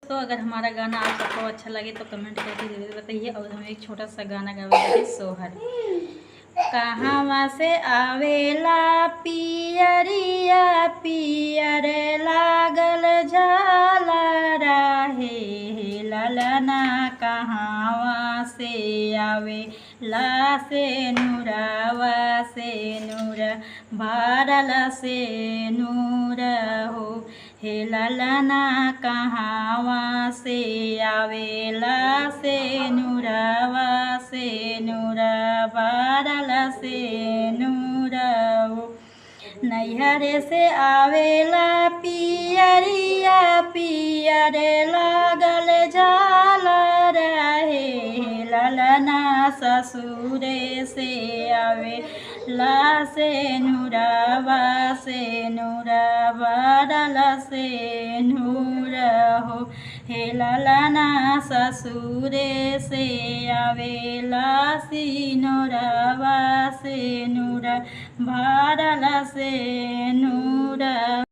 तो अगर हमारा गाना आप सबको अच्छा लगे तो कमेंट करके जरूर बताइए। और हम एक छोटा सा गाना गावे सोहर। कहवा से आवेला पियरिया पियर लागल झाला राहे ललना कहवा से आवे ला से नूरवा से नूर भरल से नूर हो हे ललना कहवा से आवेला से नूरवा से नूर भरल से नूर हो नैहरे से आवेला पियरिया पियर लागल झाला रहे ललना ससुरे से आवे ला से नूरवा से नूर भरल से नूर हो हे ललना ससुरे से आवेला सी नूरवा से नूर भरल से नूर।